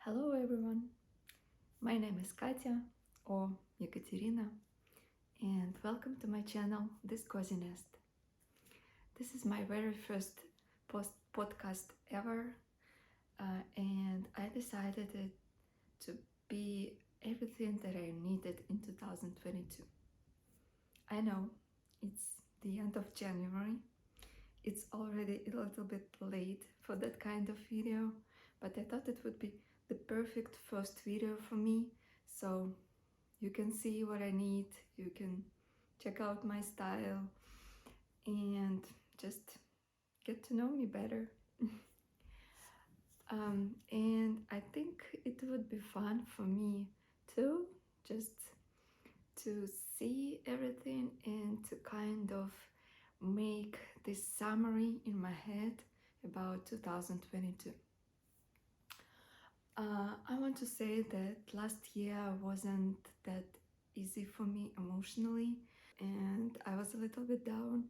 Hello everyone, my name is Katia or Ekaterina and welcome to my channel ThisCosyNest. This is my very first podcast ever and I decided it to be everything that I needed in 2022. I know it's the end of January, it's already a little bit late for that kind of video, but I thought it would be the perfect first video for me, so you can see what I need, you can check out my style and just get to know me better. And I think it would be fun for me too, just to see everything and to kind of make this summary in my head about 2022. I want to say that last year wasn't that easy for me emotionally and I was a little bit down,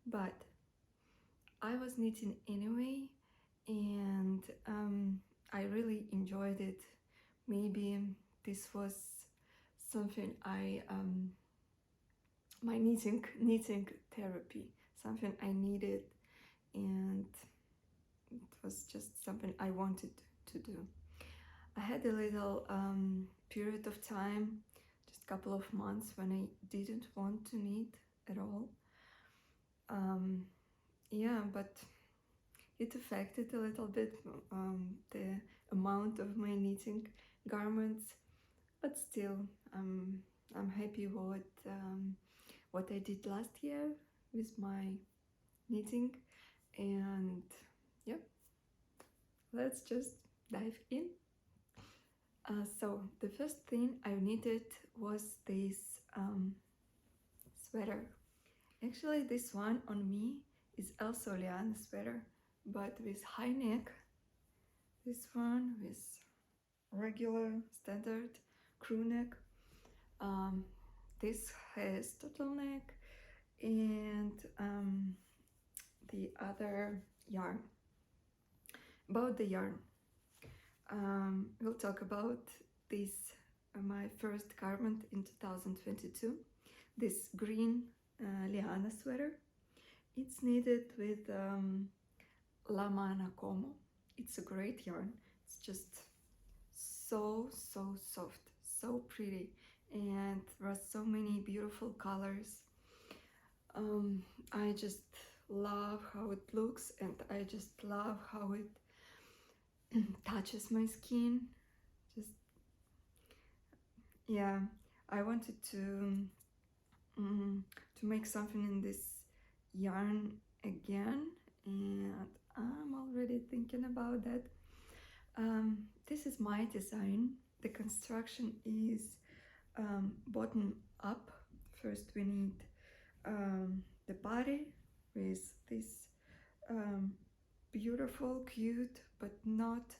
but I was knitting anyway and I really enjoyed it. Maybe this was something my knitting therapy, something I needed, and it was just something I wanted to do. I had a little period of time, just a couple of months, when I didn't want to knit at all. Yeah, but it affected a little bit the amount of my knitting garments, but still I'm happy what I did last year with my knitting, and yeah, let's just dive in. So the first thing I needed was this sweater. Actually, this one on me is also Liana Sweater, but with high neck. This one with regular standard crew neck. This has turtleneck and the other yarn. About the yarn, we'll talk about this, my first garment in 2022, this green Liana sweater. It's knitted with Lamana Como. It's a great yarn. It's just so soft, so pretty, and there are so many beautiful colors. I just love how it looks, and I just love how it touches my skin. Just, yeah, I wanted to make something in this yarn again, and I'm already thinking about that. This is my design. The construction is bottom up. First we need the body with this beautiful, cute, but not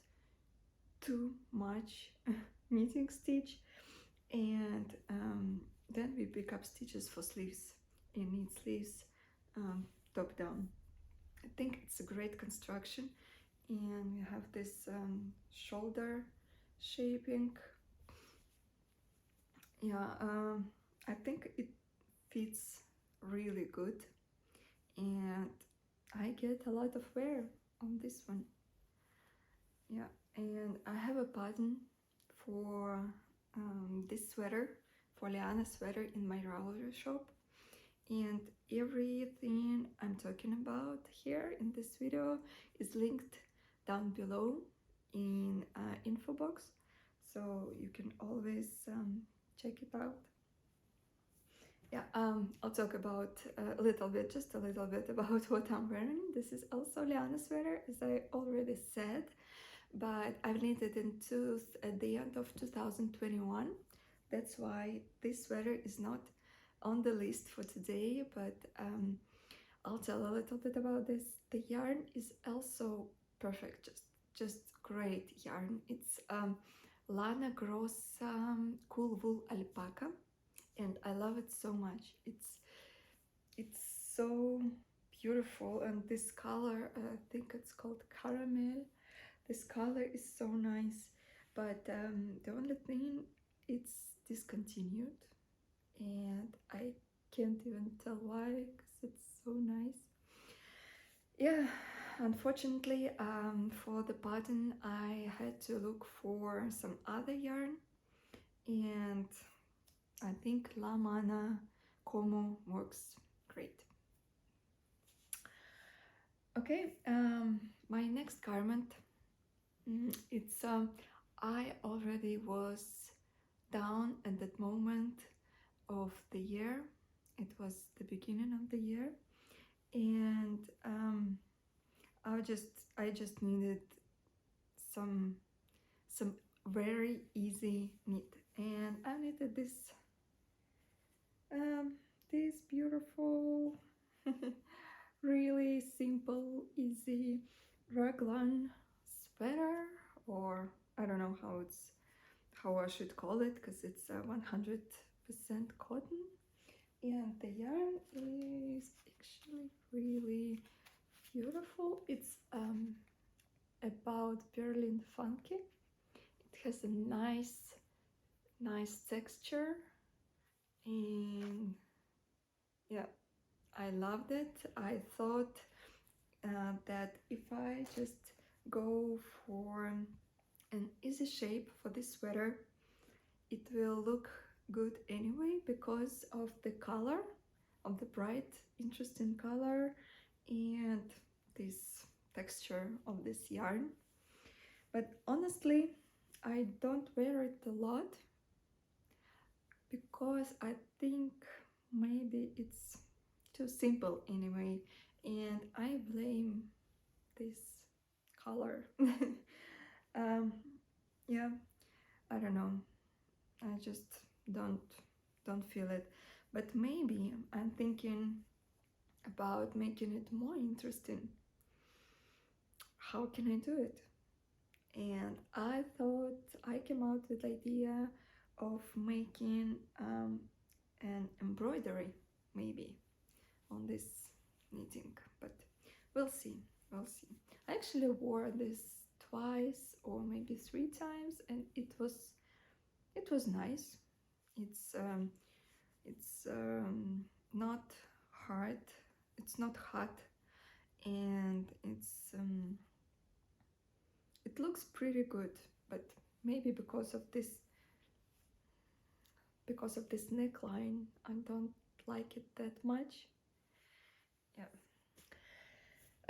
too much knitting stitch, and then we pick up stitches for sleeves and knit sleeves top down. I think it's a great construction, and we have this shoulder shaping. Yeah, I think it fits really good, and I get a lot of wear on this one. Yeah, and I have a pattern for this sweater, for Liana Sweater, in my Ravelry shop, and everything I'm talking about here in this video is linked down below in info box, so you can always check it out. Yeah, I'll talk about just a little bit about what I'm wearing. This is also Liana Sweater, as I already said, but I've knitted at the end of 2021. That's why this sweater is not on the list for today, but I'll tell a little bit about this. The yarn is also perfect, just great yarn. It's Lana Grossa Alpaca, and I love it so much. It's so beautiful, and this color, I think it's called caramel. This color is so nice. but the only thing, it's discontinued, and I can't even tell why, because it's so nice. Yeah, unfortunately, for the pattern I had to look for some other yarn, and I think Lamana Como works great. Okay, my next garment, it's I already was down at that moment of the year. It was the beginning of the year, and I just needed some very easy knit, and I knitted this this beautiful really simple, easy raglan sweater, or I don't know how I should call it, because it's 100% cotton, and the yarn is actually really beautiful. It's about Berlin Funky. It has a nice texture, and yeah, I loved it. I thought that if I just go for an easy shape for this sweater, it will look good anyway, because of the color, of the bright, interesting color, and this texture of this yarn. But honestly, I don't wear it a lot, because I think maybe it's too simple anyway, and I blame this color. Yeah, I don't know, I just don't feel it. But maybe I'm thinking about making it more interesting. How can I do it? And I thought, I came out with the idea of making an embroidery maybe on this knitting, but we'll see. I actually wore this twice or maybe 3 times, and it was nice. It's not hard, it's not hot, and it looks pretty good. But maybe because of this neckline, I don't like it that much. Yeah.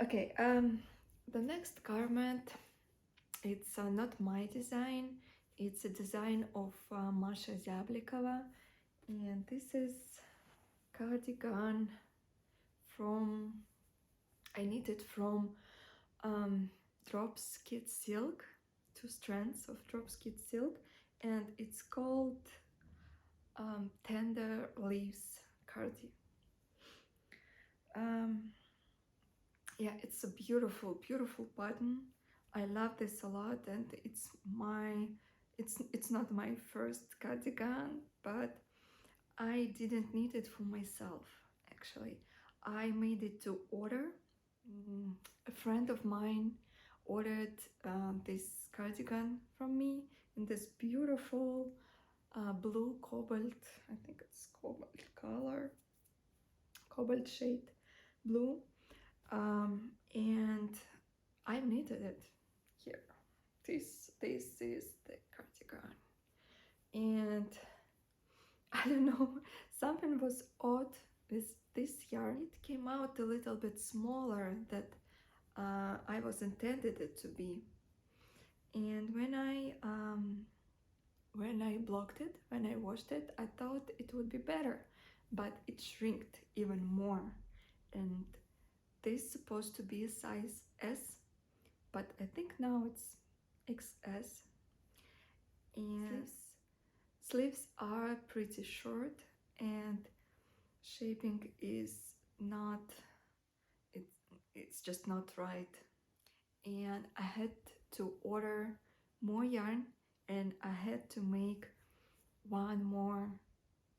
Okay, the next garment, it's not my design, it's a design of Masha Zyablikova, and this is cardigan I knitted from Drops Kid Silk, 2 strands of Drops Kid Silk, and it's called Tender Leaves Cardi. Yeah, it's a beautiful pattern. I love this a lot, and it's not my first cardigan, but I didn't knit it for myself. Actually, I made it to order. A friend of mine ordered this cardigan from me in this beautiful blue cobalt, I think it's cobalt color, cobalt shade blue, and I knitted it here. This is the cardigan, and I don't know, something was odd with this yarn. It came out a little bit smaller than I was intended it to be, and when I blocked it, when I washed it, I thought it would be better, but it shrinked even more. And this is supposed to be a size S, but I think now it's XS. And sleeves are pretty short, and shaping is not, it's just not right. And I had to order more yarn, and I had to make one more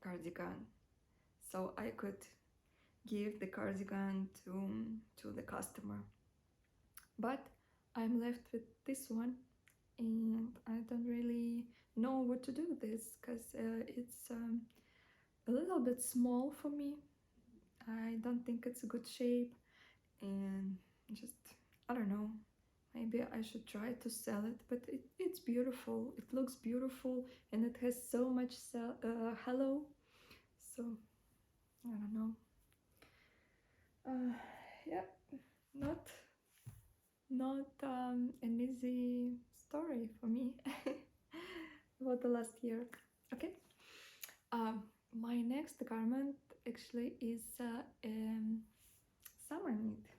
cardigan so I could give the cardigan to the customer. But I'm left with this one, and I don't really know what to do with this because it's a little bit small for me. I don't think it's a good shape, and just, I don't know, maybe I should try to sell it, but it's beautiful, it looks beautiful, and it has so much hello, so I don't know. Yeah, not an easy story for me about the last year. Okay, my next garment actually is summer knit,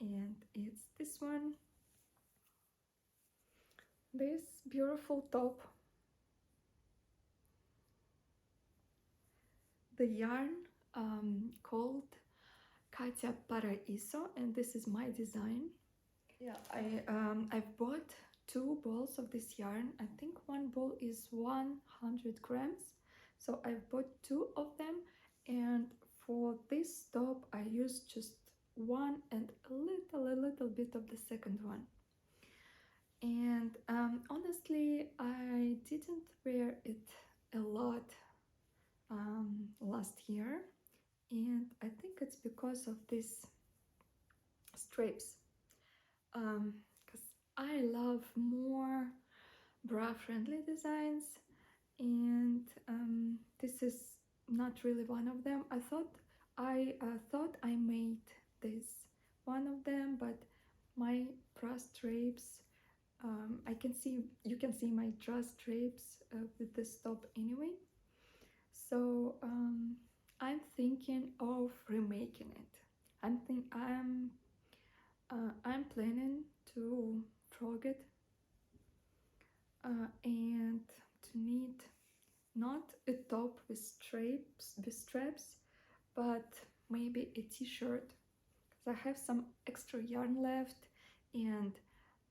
and it's this one, this beautiful top. The yarn called Katia Paraiso, and this is my design. Yeah, I've bought 2 balls of this yarn. I think one ball is 100 grams, so I've bought 2 of them, and for this top I used just one and a little bit of the second one. And honestly, I didn't wear it a lot last year, and I think it's because of these stripes, because I love more bra-friendly designs, and this is not really one of them. I thought I made this one of them, but my bra strapes, you can see my bra strapes with this top anyway. So I'm thinking of remaking it. I'm planning to frog it and to knit not a top with straps, but maybe a t-shirt, because I have some extra yarn left, and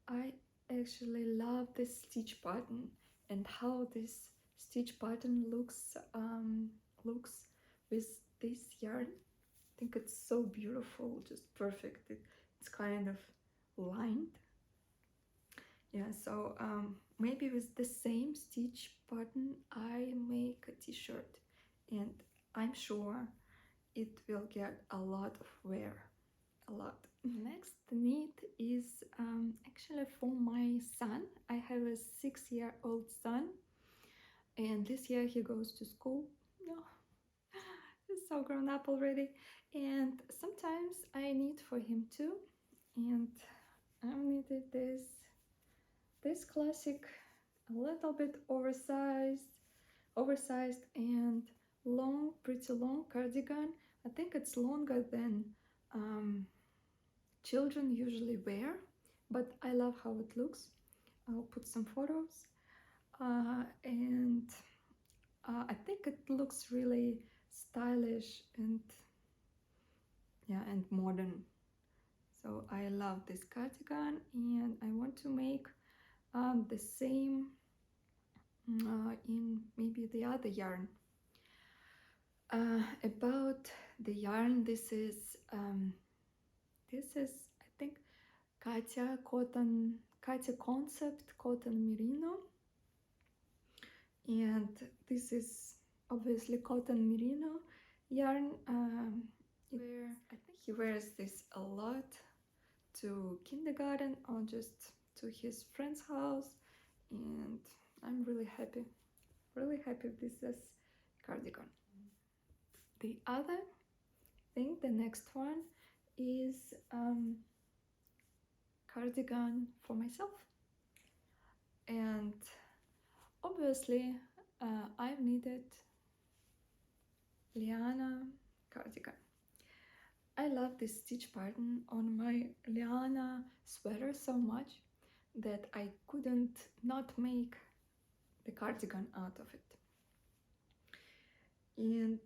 I actually love this stitch pattern and how this stitch pattern looks with this yarn. I think it's so beautiful, just perfect. It's kind of lined. Yeah, so maybe with the same stitch pattern I make a t-shirt, and I'm sure it will get a lot of wear, a lot. Next knit is actually for my son. I have a 6-year-old son, and this year he goes to school. No, he's so grown up already, and sometimes I knit for him too, and I knitted this classic, a little bit oversized and long, pretty long cardigan. I think it's longer than children usually wear, but I love how it looks. I'll put some photos, and I think it looks really stylish and, yeah, and modern. So I love this cardigan, and I want to make the same in maybe the other yarn. About the yarn, this is I think Katia Concept Cotton Merino, and this is obviously cotton merino yarn. I think he wears this a lot to kindergarten or just to his friend's house, and I'm really happy with this cardigan. The other thing, the next one, is cardigan for myself, and obviously I've knitted Liana Cardigan. I love this stitch pattern on my Liana sweater so much that I couldn't not make the cardigan out of it. And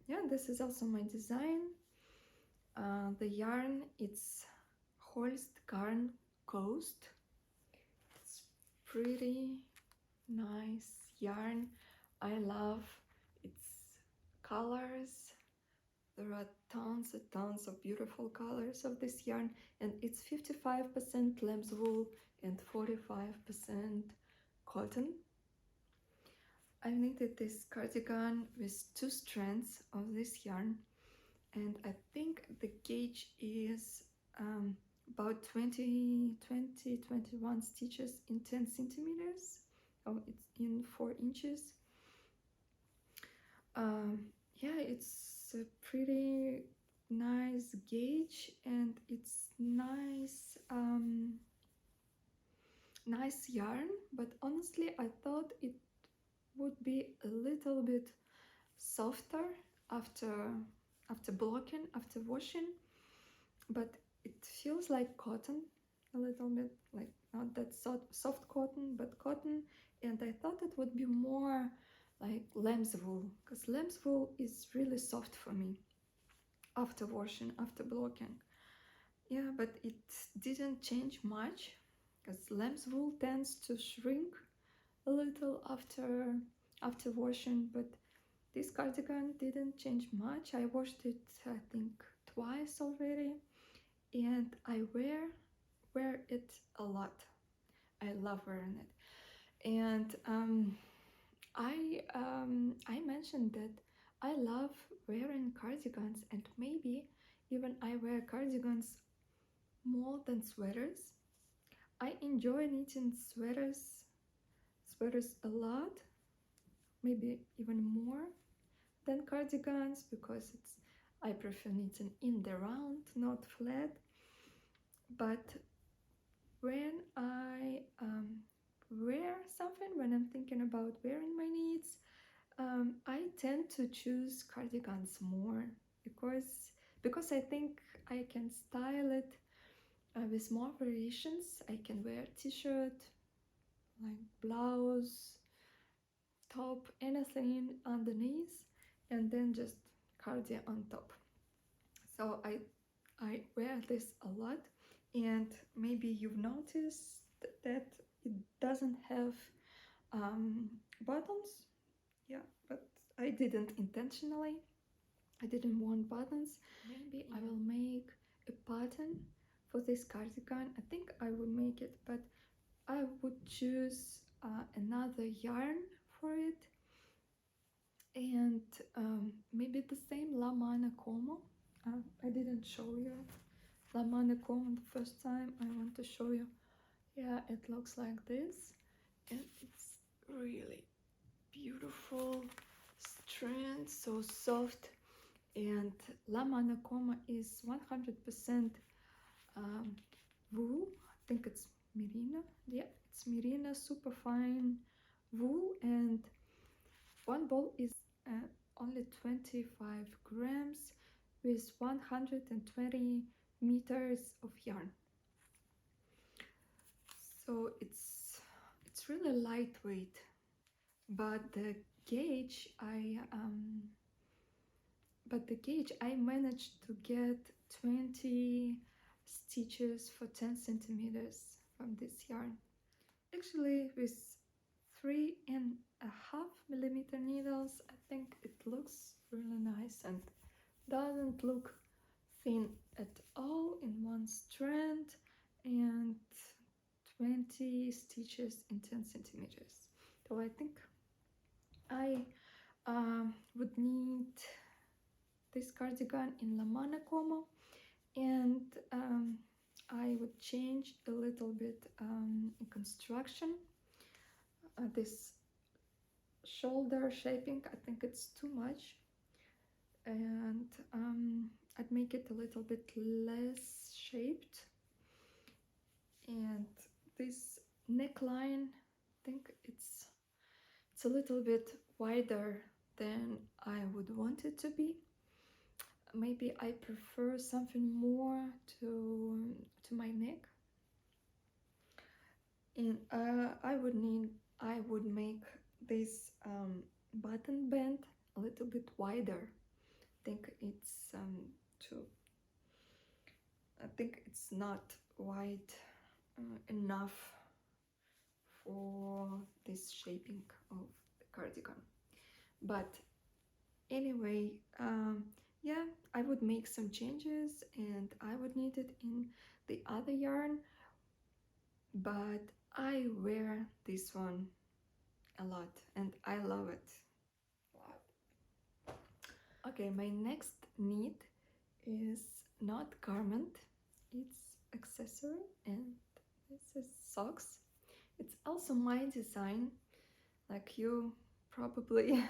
yeah, this is also my design. The yarn, it's Holst Garn Coast. It's pretty nice yarn. I love its colors. There are tons and tons of beautiful colors of this yarn, and it's 55% lamb's wool and 45% cotton. I knitted this cardigan with 2 strands of this yarn, and I think the gauge is about 21 stitches in 10 centimeters. Oh, it's in 4 inches. Yeah, it's a pretty nice gauge, and it's nice nice yarn, but honestly I thought it would be a little bit softer after blocking, after washing, but it feels like cotton a little bit, like not that soft cotton, but cotton. And I thought it would be more like lamb's wool, because lamb's wool is really soft for me after washing, after blocking. Yeah, but it didn't change much, because lamb's wool tends to shrink a little after washing, but this cardigan didn't change much. I washed it, I think, twice already, and I wear it a lot. I love wearing it. And I mentioned that I love wearing cardigans, and maybe even I wear cardigans more than sweaters. I enjoy knitting sweaters a lot, maybe even more than cardigans, because I prefer knitting in the round, not flat. But when I wear something, when I'm thinking about wearing my knits, I tend to choose cardigans more, because I think I can style it with more variations. I can wear t-shirt, like blouse, top, anything underneath, and then just cardi on top. So I wear this a lot, and maybe you've noticed that it doesn't have buttons. Yeah, but I didn't intentionally. I didn't want buttons. Maybe I will make a pattern for this cardigan. I think I will make it, but I would choose another yarn for it, and maybe the same Lamana Como. I didn't show you Lamana Como the first time. I want to show you. Yeah, it looks like this, and it's really beautiful strand, so soft. And Lamana Como is 100% wool. I think it's merino. Yeah, it's merino, super fine wool, and one ball is only 25 grams with 120 meters of yarn. So it's really lightweight, but the gauge I managed to get 20 stitches for 10 centimeters from this yarn. Actually, with 3.5mm needles, I think it looks really nice and doesn't look thin at all in one strand, and 20 stitches in 10 centimeters. So I think I would need this cardigan in Lamana Como, and I would change a little bit in construction. This shoulder shaping, I think it's too much, and I'd make it a little bit less shaped. And this neckline, I think it's a little bit wider than I would want it to be. Maybe I prefer something more to my neck, and I would make this button band a little bit wider. I think it's not wide enough for this shaping of the cardigan. But anyway, yeah, I would make some changes, and I would knit it in the other yarn. but I wear this one a lot and I love it. Okay, my next knit is not garment, it's accessory, and this is socks. It's also my design, like you probably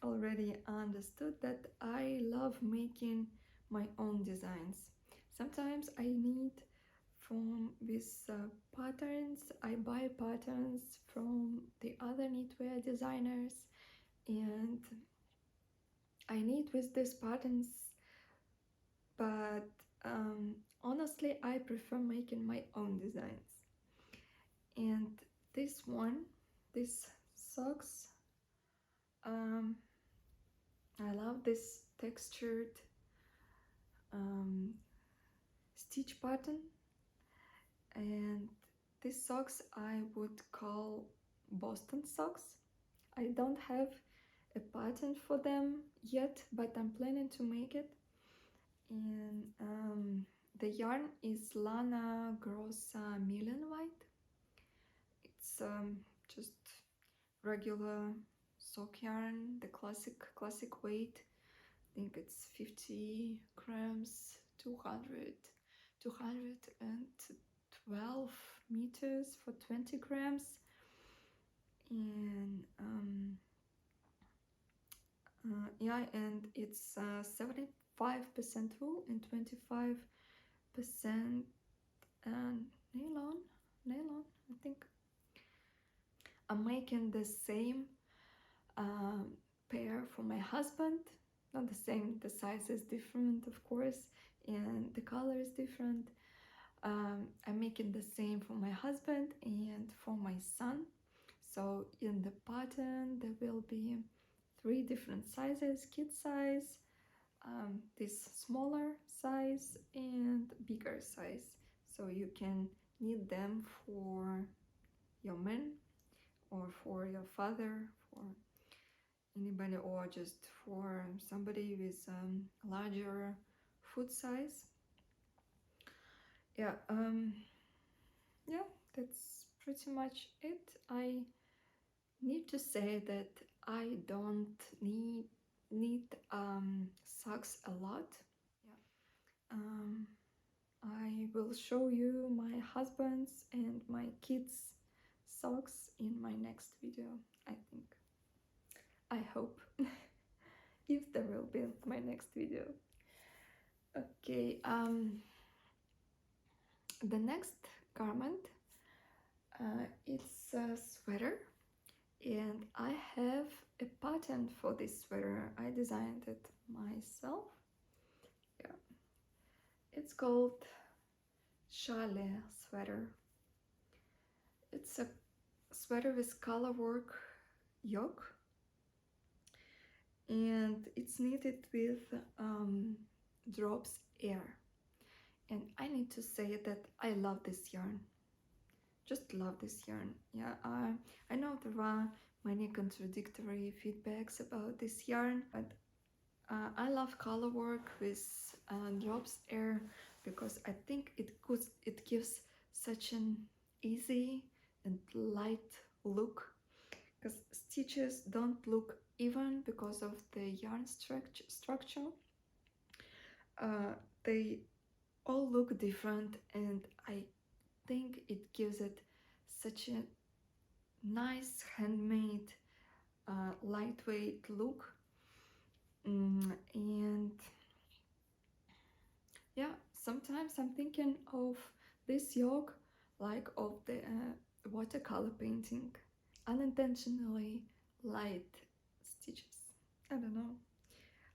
already understood that I love making my own designs. Sometimes I need from these patterns, I buy patterns from the other knitwear designers, and I knit with these patterns, but honestly I prefer making my own designs. And this one, this socks, I love this textured stitch pattern, and these socks I would call Boston socks. I don't have a pattern for them yet, but I'm planning to make it. And the yarn is Lana Grossa Mielenweit. It's just regular sock yarn, the classic weight. I think it's 50 grams, 212 meters for 20 grams. And yeah, and it's 75% wool and 25% nylon, I think. I'm making the same pair for my husband. Not the same, the size is different, of course, and the color is different. I'm making the same for my husband and for my son. So in the pattern there will be 3 different sizes: kid size, this smaller size, and bigger size. So you can knit them for your man or for your father, for anybody, or just for somebody with larger foot size. Yeah, yeah, that's pretty much it. I need to say that I don't need socks a lot. Yeah. I will show you my husband's and my kids' socks in my next video, I think. I hope. If there will be my next video. Okay, the next garment, it's a sweater, and I have a pattern for this sweater. I designed it myself. Yeah, it's called Chalet Sweater. It's a sweater with color work yoke, and it's knitted with Drops Air. And I need to say that I love this yarn. Just love this yarn. Yeah, I know there are many contradictory feedbacks about this yarn, but I love color work with Drops Air because I think it gives such an easy and light look, because stitches don't look even because of the yarn structure. They all look different, and I think it gives it such a nice handmade lightweight look. And yeah, sometimes I'm thinking of this yoke like of the watercolor painting, unintentionally light stitches. I don't know,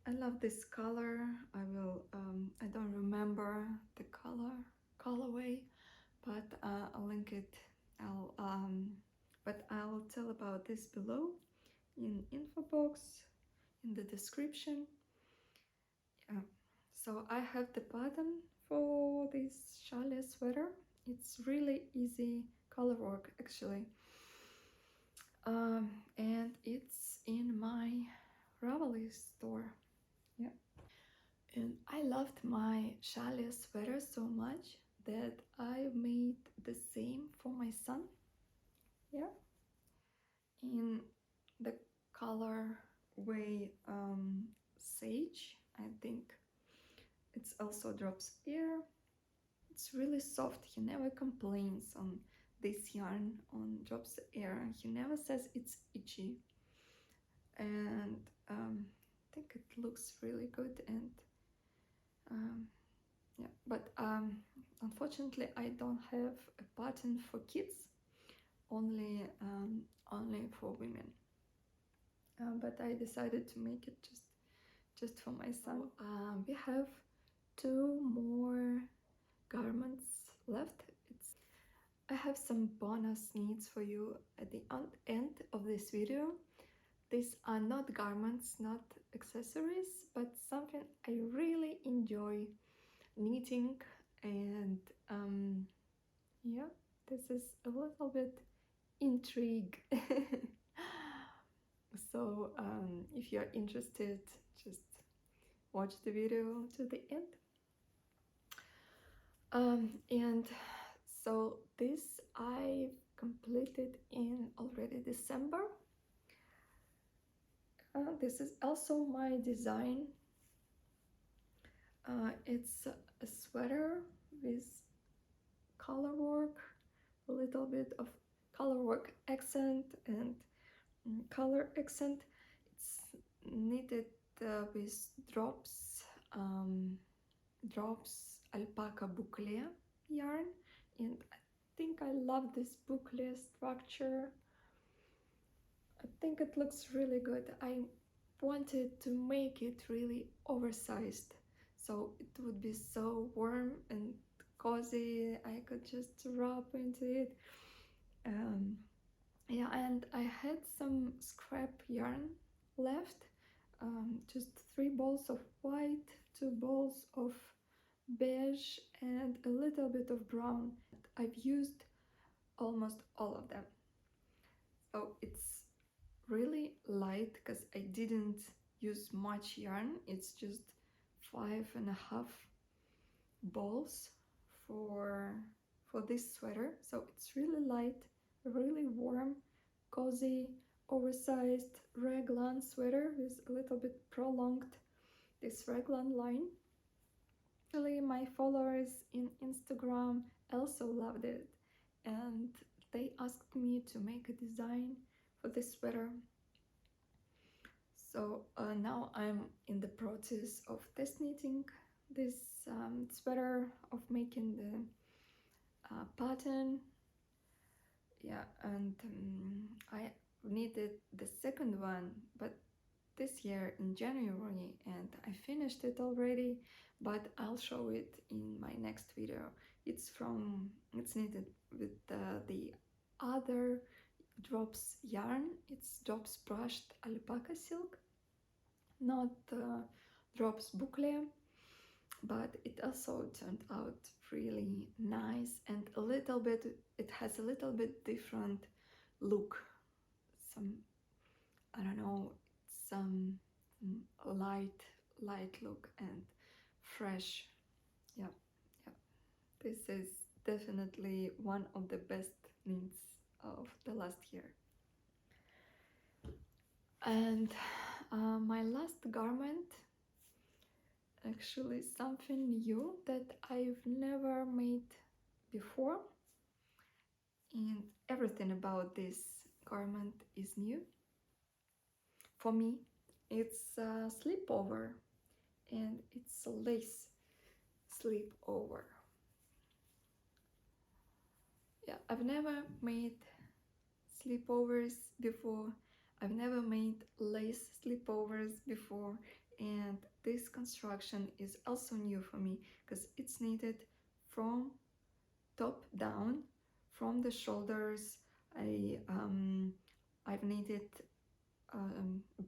I love this color. I don't remember the colorway, but I'll link it. But I'll tell about this below in info box, in the description. Yeah. So I have the pattern for this Chalet sweater. It's really easy color work actually, and it's in my Ravelry store. Yeah. And I loved my Chalet sweater so much that I made the same for my son. Yeah, in the color way Sage, I think. It's also Drops Air. It's really soft. He never complains on this yarn on Drops Air. He never says it's itchy. And I think it looks really good. And yeah, but unfortunately I don't have a pattern for kids, only for women. But I decided to make it just for my son. We have 2 more garments left. I have some bonus needs for you at the end of this video. These are not garments, not accessories, but something I really enjoy knitting, and yeah, this is a little bit intrigue. So if you're interested, just watch the video to the end. And so this I completed in already December. This is also my design. It's a sweater with color work, a little bit of color work accent and color accent. It's knitted with Drops Alpaca Boucle yarn, and I think I love this boucle structure. I think it looks really good. I wanted to make it really oversized, so it would be so warm and cozy. I could just wrap into it. Yeah, and I had some scrap yarn left, just 3 balls of white, 2 balls of beige, and a little bit of brown. I've used almost all of them. So it's really light because I didn't use much yarn. It's just 5.5 balls for this sweater. So it's really light, really warm, cozy, oversized raglan sweater with a little bit prolonged this raglan line. Actually, my followers in Instagram also loved it, and they asked me to make a design for this sweater. So now I'm in the process of test knitting this sweater, of making the pattern. Yeah, and I knitted the second one, but this year in January, and I finished it already, but I'll show it in my next video. It's knitted with the other Drops yarn. It's Drops brushed alpaca silk, not Drops Boucle, but it also turned out really nice, and it has a little bit different look. I don't know, some light look and fresh. Yeah. This is definitely one of the best knits of the last year. And my last garment, actually something new that I've never made before, and everything about this garment is new. For me, it's a Slipover, and it's a lace Slipover. Yeah, I've never made slipovers before. I've never made lace slipovers before, and this construction is also new for me because it's knitted from top down, from the shoulders. I've knitted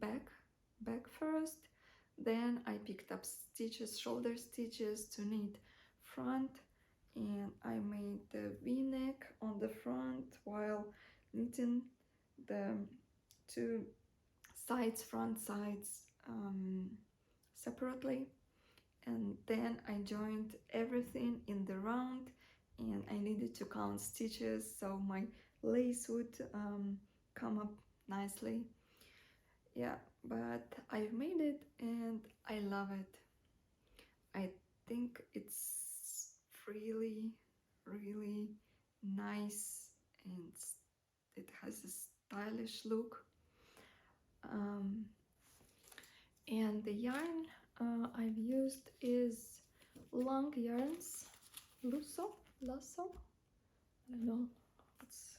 back first, then I picked up stitches, shoulder stitches to knit front, and I made the v-neck on the front while knitting the 2 sides, front sides, separately, and then I joined everything in the round and I needed to count stitches so my lace would come up nicely. Yeah, but I've made it and I love it. I think it's really, really nice, and it has a stylish look. And the yarn I've used is Lang Yarns Lusso. I don't know what's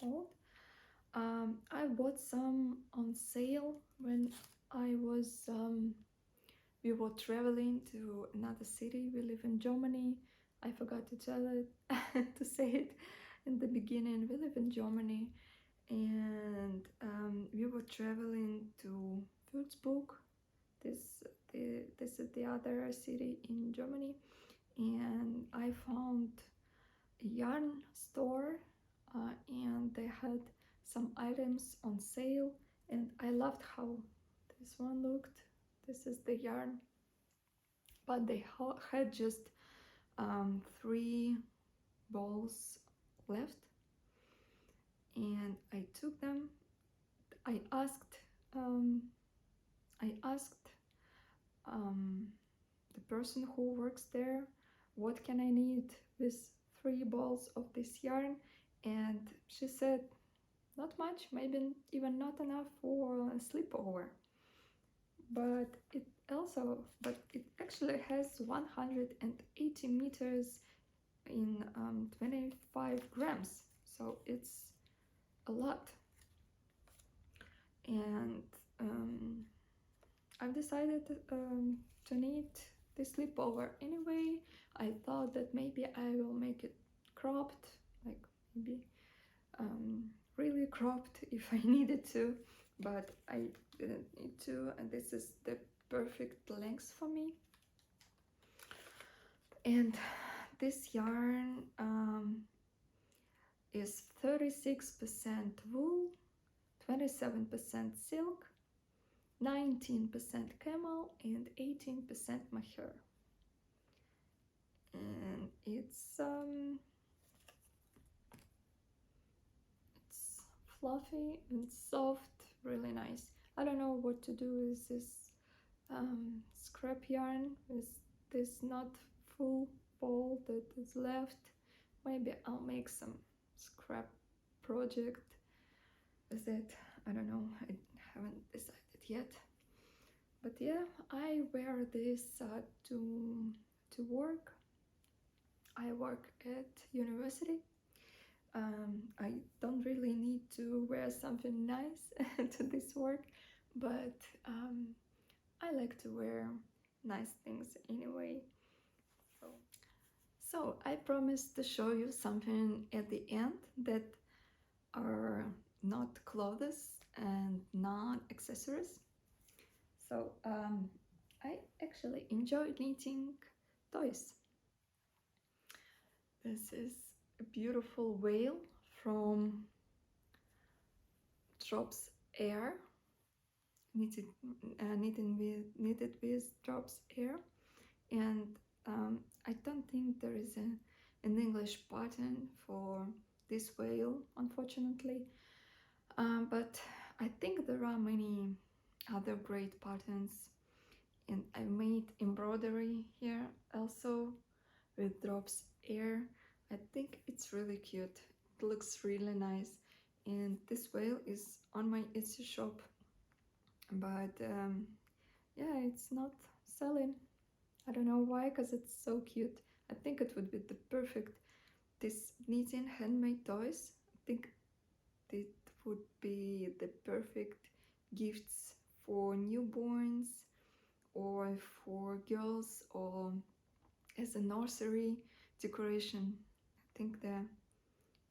called. I bought some on sale when I was we were traveling to another city. We live in Germany. I forgot to tell it to say it in the beginning. We live in Germany, and we were traveling to Würzburg. This is the other city in Germany, and I found a yarn store, and they had some items on sale, and I loved how this one looked. This is the yarn, but they had just 3 balls left, and I took them. I asked the person who works there, what can I need with 3 balls of this yarn, and she said not much, maybe even not enough for a sleepover. But it actually has 180 meters in 25 grams, so it's a lot. And I've decided to need the sleepover anyway. I thought that maybe I will make it cropped, like maybe really cropped if I needed to, but I didn't need to, and this is the perfect length for me. And this yarn is 36% wool, 27% silk, 19% camel, and 18% mohair. And it's fluffy and soft, really nice. I don't know what to do with this scrap yarn, with this not full ball that is left. Maybe I'll make some scrap project with it. I don't know, I haven't decided yet. But yeah, I wear this to work. I work at university. I don't really need to wear something nice to this work, but I like to wear nice things anyway. So I promised to show you something at the end that are not clothes and not accessories. So I actually enjoy knitting toys. This is a beautiful veil from Drops Air, knitted with Drops Air, and I don't think there is an English pattern for this veil, unfortunately, but I think there are many other great patterns, and I made embroidery here also with Drops Air. I think it's really cute. It looks really nice, and this veil is on my Etsy shop, but yeah, it's not selling. I don't know why, because it's so cute. I think it would be the perfect, this knitting handmade toys, I think it would be the perfect gifts for newborns or for girls, or as a nursery decoration. I think they're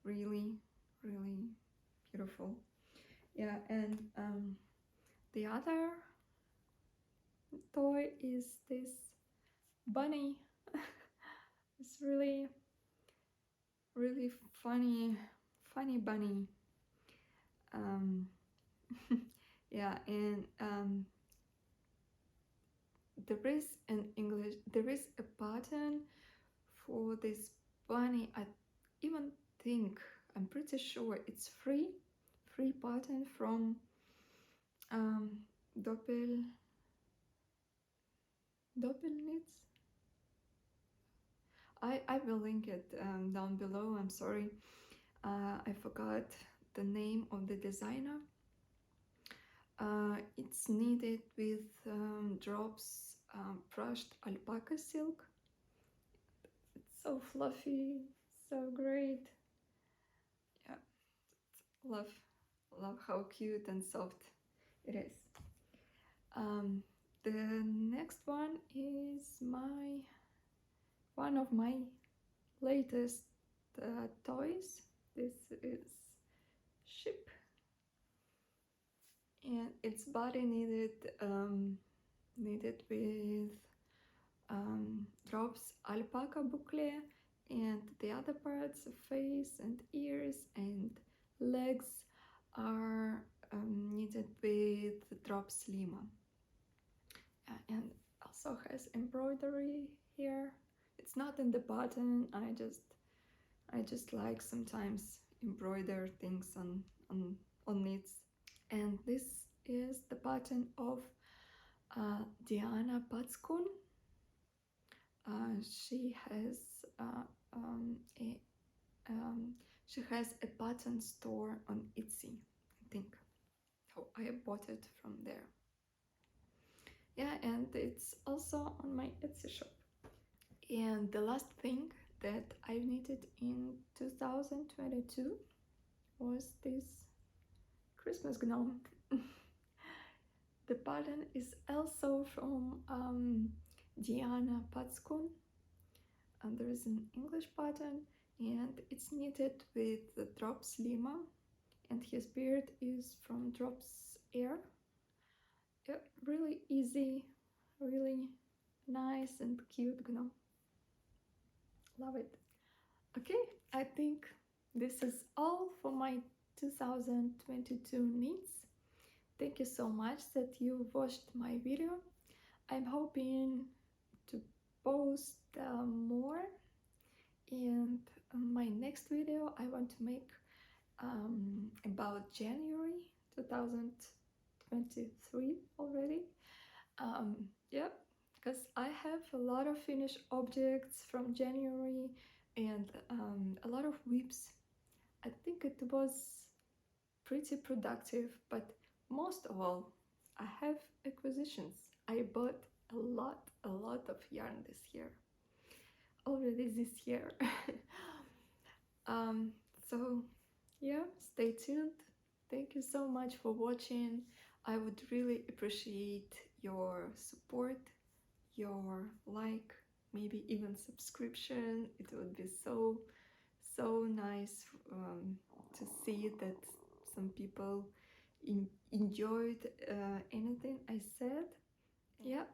really, really beautiful. Yeah, and the other toy is this bunny. It's really, really funny bunny. Yeah, and there is a pattern for this bunny. I even think, I'm pretty sure it's free pattern from Doppel Knits. I will link it down below. I'm sorry, I forgot the name of the designer. It's knitted with Drops brushed alpaca silk. It's so fluffy, so great. Yeah, love how cute and soft it is. The next one is one of my latest toys. This is Ship, and it's body knitted with Drops Alpaca Boucle, and the other parts, the face and ears and legs, are knitted with Drops Lima. And also has embroidery here. It's not in the button. I just like sometimes embroider things on knits. And this is the button of Liana Cardigan. She has a button store on Etsy, I think. So I bought it from there. Yeah, and it's also on my Etsy shop. And the last thing that I knitted in 2022 was this Christmas gnome. The pattern is also from Liana Cardigan, and there is an English pattern, and it's knitted with the Drops Lima, and his beard is from Drops Air. Yeah, really easy, really nice and cute gnome. Love it. Okay, I think this is all for my 2022 knits. Thank you so much that you watched my video. I'm hoping to post more, and my next video I want to make about January 2023 already. Yeah, because I have a lot of finished objects from January and a lot of whips. I think it was pretty productive, but most of all, I have acquisitions. I bought a lot of yarn this year. Already this year. So yeah, stay tuned. Thank you so much for watching. I would really appreciate your support, your like, maybe even subscription. It would be so nice to see that some people enjoyed anything I said. Yeah,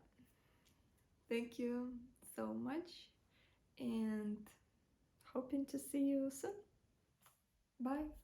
thank you so much, and hoping to see you soon. Bye.